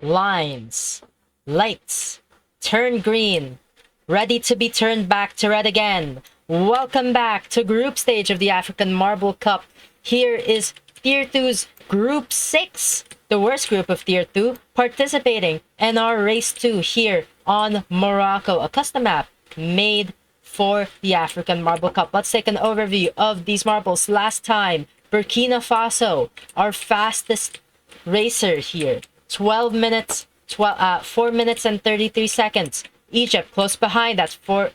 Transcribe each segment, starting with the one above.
lines, lights, turn green, ready to be turned back to red again. Welcome back to group stage of the African Marble Cup. Here is Tier 2's Group 6, the worst group of Tier 2, participating in our Race 2 here on Morocco, a custom map made for the African Marble Cup. Let's take an overview of these marbles. Last time, Burkina Faso, our fastest racer here, 4 minutes and 33 seconds. Egypt close behind, that's 4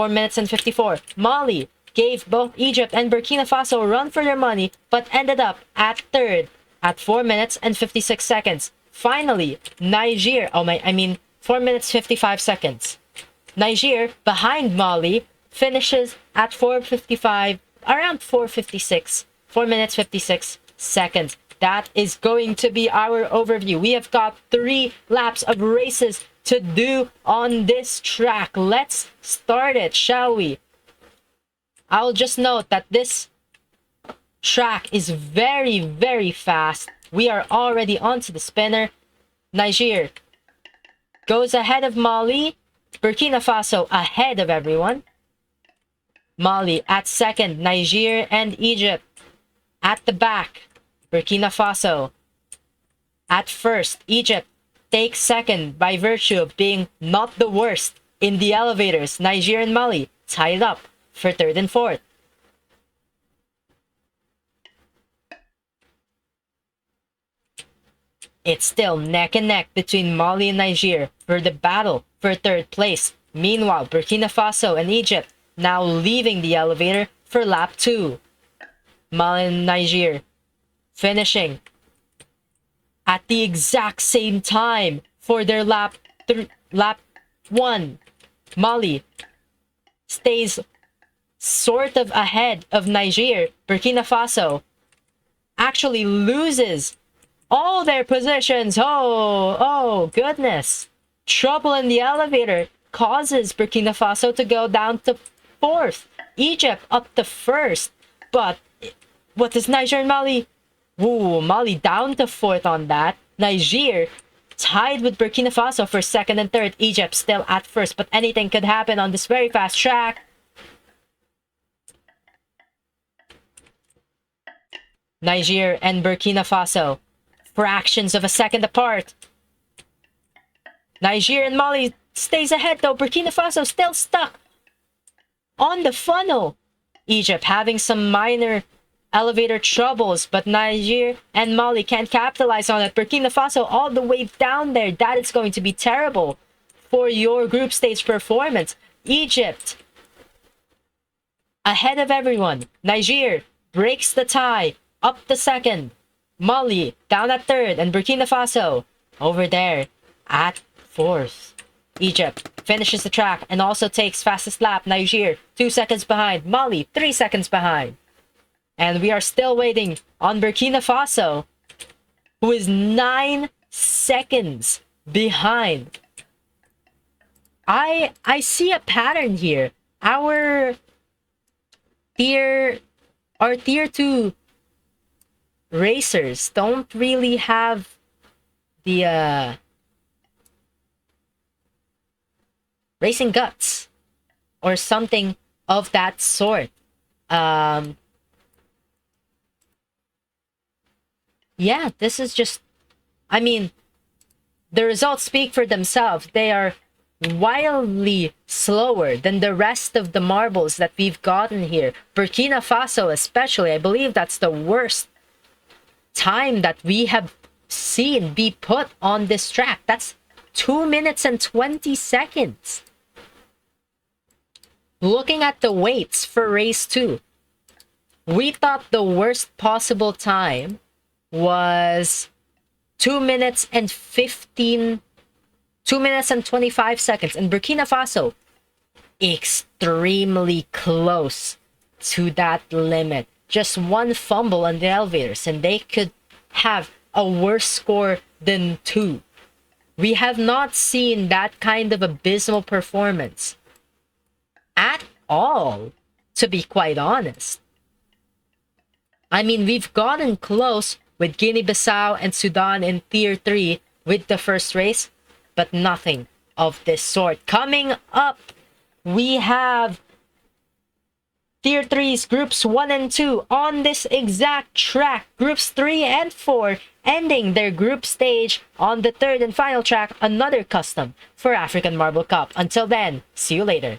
minutes and 54. Mali gave both Egypt and Burkina Faso a run for their money, but ended up at third at 4 minutes and 56 seconds. Finally, Niger, 4 minutes 55 seconds. Niger, behind Mali, finishes at 4:55, around 4:56, 4 minutes 56 seconds. That is going to be our overview. We have got 3 laps of races to do on this track. Let's start it, shall we? I'll just note that this track is very, very fast. We are already onto the spinner. Niger goes ahead of Mali. Burkina Faso ahead of everyone. Mali at second. Niger and Egypt at the back. Burkina Faso at first. Egypt takes second by virtue of being not the worst in the elevators. Niger and Mali tied up for third and fourth. It's still neck and neck between Mali and Niger for the battle for third place. Meanwhile, Burkina Faso and Egypt now leaving the elevator for lap 2. Mali and Niger finishing at the exact same time for their lap 1. Mali stays sort of ahead of Niger. Burkina Faso actually loses all their positions. Oh goodness. Trouble in the elevator causes Burkina Faso to go down to 4th. Egypt up to 1st. But what is Niger and Mali? Ooh, Mali down to 4th on that. Niger tied with Burkina Faso for 2nd and 3rd. Egypt still at 1st. But anything could happen on this very fast track. Niger and Burkina Faso, fractions of a second apart. Niger and Mali stays ahead though. Burkina Faso still stuck on the funnel. Egypt having some minor elevator troubles, but Niger and Mali can't capitalize on it. Burkina Faso all the way down there. That is going to be terrible for your group stage performance. Egypt ahead of everyone. Niger breaks the tie, up to 2nd. Mali down at 3rd, and Burkina Faso over there at 4th. Egypt finishes the track and also takes fastest lap. Niger 2 seconds behind. Mali 3 seconds behind. And we are still waiting on Burkina Faso, who is 9 seconds behind. I see a pattern here. Our tier 2 racers don't really have the racing guts or something of that sort. Yeah, this is just, the results speak for themselves. They are wildly slower than the rest of the marbles that we've gotten here. Burkina Faso especially, I believe that's the worst time that we have seen be put on this track. That's 2 minutes and 20 seconds. Looking at the weights for race 2, we thought the worst possible time was 2 minutes and 25 seconds. And Burkina Faso, extremely close to that limit. Just one fumble on the elevators and they could have a worse score than 2. We have not seen that kind of abysmal performance at all, to be quite honest. We've gotten close with Guinea-Bissau and Sudan in Tier 3, with the first race, but nothing of this sort. Coming up, we have Tier 3's Groups 1 and 2 on this exact track. Groups 3 and 4 ending their group stage on the third and final track, another custom for African Marble Cup. Until then, see you later.